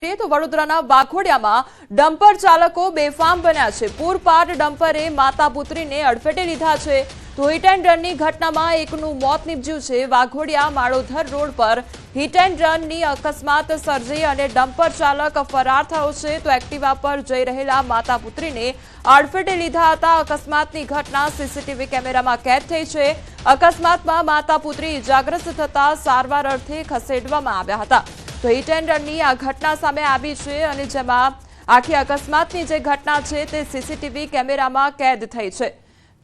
तो वडोदराना वाघोडियामां डम्पर चालको बेफाम बन्या छे। पूरपाट डम्परे माता पुत्रीने अडफेटे लीधा छे। तो हिट एंड रननी घटनामां एकનું મોત નીપજ્યું છે। વાઘોડિયા માળોધર રોડ પર हिट एंड रननी अकस्मात सर्जी અને ડમ્પર ચાલક ફરાર થયો છે। તો એક્ટિવા પર જઈ રહેલા માતા પુત્રીને અડફેટે લીધા હતા। અકસ્માતની ઘટના સીસીટીવી કેમેરામાં કેદ થઈ છે। અકસ્માતમાં માતા પુત્રી ઇજાગ્રસ્ત થતા સારવાર અર્થે ખસેડવામાં આવ્યા હતા। તો हिट एंड रननी आ घटना सामे आवी छे અને જેમાં આખી અકસ્માતની જે ઘટના છે તે સીસીટીવી કેમેરામાં કેદ થઈ છે।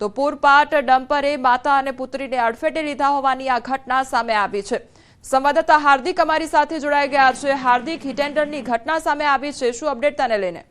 તો પૂરપાટ ડમ્પરે માતા અને પુત્રીને અડફેટે લીધા હોવાની આ ઘટના સામે આવી છે। સંવાદદાતા હાર્દિક અમારી સાથે જોડાઈ ગયા છે। હાર્દિક, हिट एंड रनની ઘટના સામે આવી છે, શું અપડેટ તને લઈને?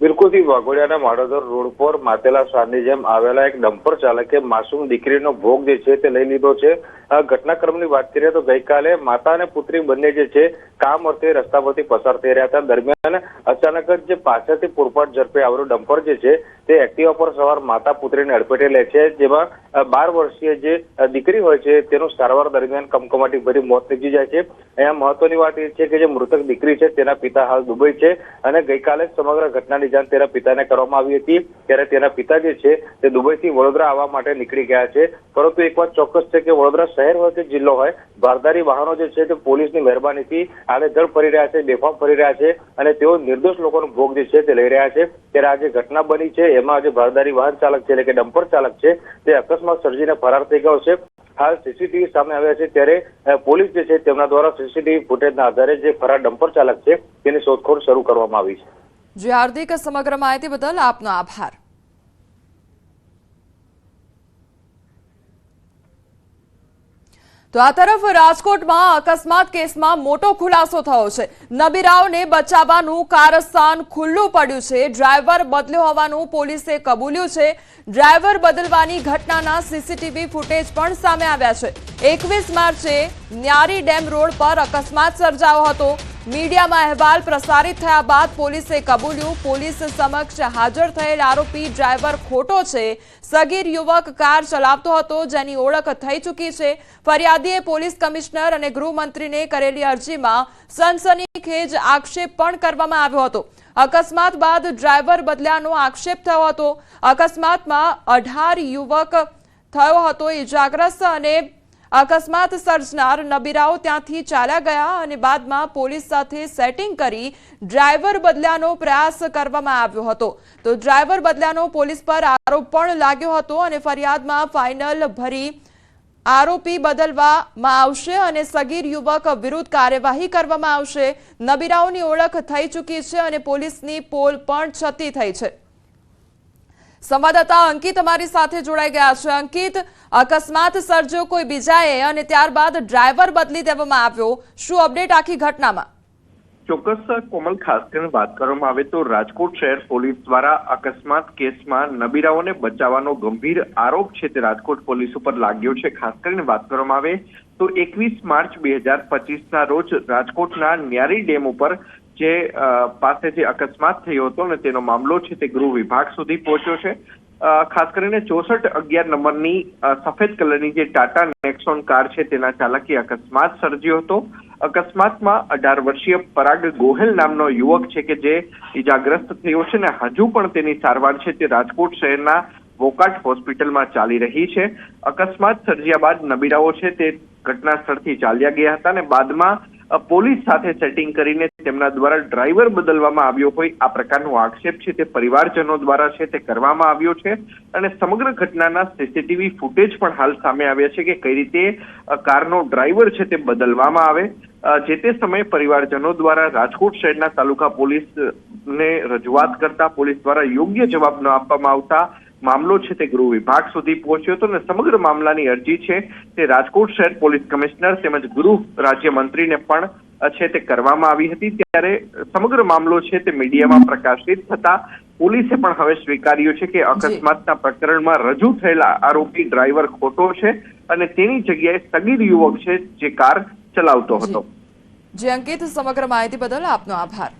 બિલકુલ થી વાઘોડિયાના માળોદર રોડ પર માતેલા શાળની જેમ આવેલા એક ડમ્પર ચાલકે માસૂમ દીકરીનો ભોગ જે છે તે લઈ લીધો છે। આ ઘટનાક્રમની વાત કરીએ તો ગઈકાલે માતા અને પુત્રી બંને જે છે કામ અર્થે રસ્તા પરથી પસાર થઈ રહ્યા હતા। દરમિયાન અચાનક જ જે પાછળથી પૂરપાટ ઝડપે આવેલો ડમ્પર જે છે તે એક્ટિવા પર સવાર માતા પુત્રીને અડફેટે લે છે। જેમાં 12 વર્ષીય જે દીકરી હોય છે તેનું સારવાર દરમિયાન કમકમાટી ભરી મોત નીપજી જાય છે। અહીંયા મહત્વની વાત એ છે કે જે મૃતક દીકરી છે તેના પિતા હાલ દુબઈ છે અને ગઈકાલે સમગ્ર ઘટનાની જાણ તેના પિતાને કરવામાં આવી હતી। ત્યારે તેના પિતા જે છે તે દુબઈથી વડોદરા આવવા માટે નીકળી ગયા છે। પરંતુ એક વાત ચોક્કસ છે કે વડોદરા શહેર હોય કે જિલ્લો હોય, ભારદારી વાહનો જે છે તે પોલીસની મહેરબાનીથી આડેધડ ફરી રહ્યા છે, બેફામ ફરી રહ્યા છે અને તેઓ નિર્દોષ લોકોનો ભોગ જે છે તે લઈ રહ્યા છે। ત્યારે આ જે ઘટના બની છે એમાં જે ભારદારી વાહન ચાલક છે એટલે કે ડમ્પર ચાલક છે તે અકસ્માત સર્જીને ફરાર થઈ ગયો છે। હાલ સીસીટીવી સામે આવ્યા છે ત્યારે પોલીસ જે છે તેમના દ્વારા સીસીટીવી ફૂટેજના આધારે જે ફરાર ડમ્પર ચાલક છે તેની શોધખોળ શરૂ કરવામાં આવી છે। જી હાર્દિક, સમગ્ર માહિતી બદલ આપનો આભાર। તો આ તરફ રાજકોટમાં અકસ્માત કેસમાં મોટો ખુલાસો થયો છે। નબીરાઓને બચાવવાનું કારસ્તાન ખુલ્લું પડ્યું છે। ડ્રાઈવર બદલ્યો હોવાનું પોલીસે કબૂલ્યું છે। ડ્રાઈવર બદલવાની ઘટનાના સીસીટીવી ફૂટેજ પણ સામે આવ્યા છે। 21 માર્ચે ન્યારી ડેમ રોડ પર અકસ્માત સર્જાયો હતો। મીડિયામાં અહેવાલ પ્રસારિત થયા બાદ પોલીસે કબૂલ્યું। પોલીસ સમક્ષ હાજર થયેલ આરોપી ડ્રાઈવર ખોટો છે। સગીર યુવક કાર ચલાવતો હતો જેની ઓળખ થઈ ચૂકી છે। ફરિયાદીએ પોલીસ કમિશનર અને ગૃહમંત્રીને કરેલી અરજીમાં સનસનીખેજ આક્ષેપ પણ કરવામાં આવ્યો હતો। અકસ્માત બાદ ડ્રાઈવર બદલ્યાનો આક્ષેપ થયો હતો। અકસ્માતમાં 18 યુવક થયો હતો ઇજાગ્રસ્ત અને અકસ્માત સર્જનાર નબીરાઓ ત્યાંથી ચાલ્યા ગયા અને બાદમાં પોલીસ સાથે સેટિંગ કરી ડ્રાઈવર બદલ્યાનો પ્રયાસ કરવામાં આવ્યો હતો। તો ડ્રાઈવર બદલ્યાનો પોલીસ પર આરોપ પણ લાગ્યો હતો અને ફરિયાદમાં ફાઇનલ ભરી આરોપી બદલવામાં આવશે અને સગીર યુવક વિરુદ્ધ કાર્યવાહી કરવામાં આવશે। નબીરાઓની ઓળખ થઈ ચૂકી છે અને પોલીસની પોલ પણ છતી થઈ છે। સંવાદદાતા અંકિત અમારી સાથે જોડાઈ ગયા છે। અંકિત, અકસ્માત સર્જ્યો કોઈ બીજાએ અને ત્યારબાદ ડ્રાઈવર બદલી દેવામાં આવ્યો, શું અપડેટ આખી ઘટનામાં? ચોક્કસ કોમલ, ખાસ કરીને વાત કરવામાં આવે તો રાજકોટ શહેર પોલીસ દ્વારા અકસ્માત કેસમાં નબીરાઓને બચાવવાનો ગંભીર આરોપ છે તે રાજકોટ પોલીસ ઉપર લાગ્યો છે। ખાસ કરીને વાત કરવામાં આવે તો 21 માર્ચ 2025ના રોજ રાજકોટના ન્યારી ડેમ ઉપર જે પાસે જે અકસ્માત થયો હતો અને તેનો મામલો છે તે ગૃહ વિભાગ સુધી પહોંચ્યો છે। ખાસ કરીને 6411 નંબરની સફેદ કલરની જે ટાટા નેક્સોન કાર છે તેના ચાલકે અકસ્માત સર્જ્યો હતો। અકસ્માતમાં 18 વર્ષીય પરાગ ગોહેલ નામનો યુવક છે કે જે ઇજાગ્રસ્ત થયો છે ને હજુ પણ તેની સારવાર છે તે રાજકોટ શહેરના વોકાટ હોસ્પિટલમાં ચાલી રહી છે। અકસ્માત સર્જ્યા બાદ નબીરાઓ છે તે ઘટના સ્થળથી ચાલ્યા ગયા હતા અને બાદમાં પોલીસ સાથે સેટિંગ કરીને તેમના દ્વારા ડ્રાઈવર બદલવામાં આવ્યો હોય આ પ્રકારનો આક્ષેપ છે તે પરિવારજનો દ્વારા છે તે કરવામાં આવ્યો છે અને સમગ્ર ઘટનાના સીસીટીવી ફૂટેજ પણ હાલ સામે આવ્યા છે કે કઈ રીતે કારનો ડ્રાઈવર છે તે બદલવામાં આવે। જે તે સમયે પરિવારજનો દ્વારા રાજકોટ શહેરના તાલુકા પોલીસને રજૂઆત કરતા પોલીસ દ્વારા યોગ્ય જવાબ ન આપવામાં આવતા મામલો છે તે ગૃહ વિભાગ સુધી પહોંચ્યો હતો અને સમગ્ર મામલાની અરજી છે તે રાજકોટ શહેર પોલીસ કમિશનર તેમજ ગૃહ રાજ્યમંત્રીને પણ છે તે કરવામાં આવી હતી। ત્યારે સમગ્ર મામલો છે તે મીડિયામાં પ્રકાશિત થતા પોલીસે પણ હવે સ્વીકાર્યું છે કે અકસ્માતના પ્રકરણમાં રજૂ થયેલા આરોપી ડ્રાઈવર ખોટો છે અને તેની જગ્યાએ સગીર યુવક છે જે કાર ચલાવતો હતો। જી અંકિત, સમગ્ર માહિતી બદલ આપનો આભાર।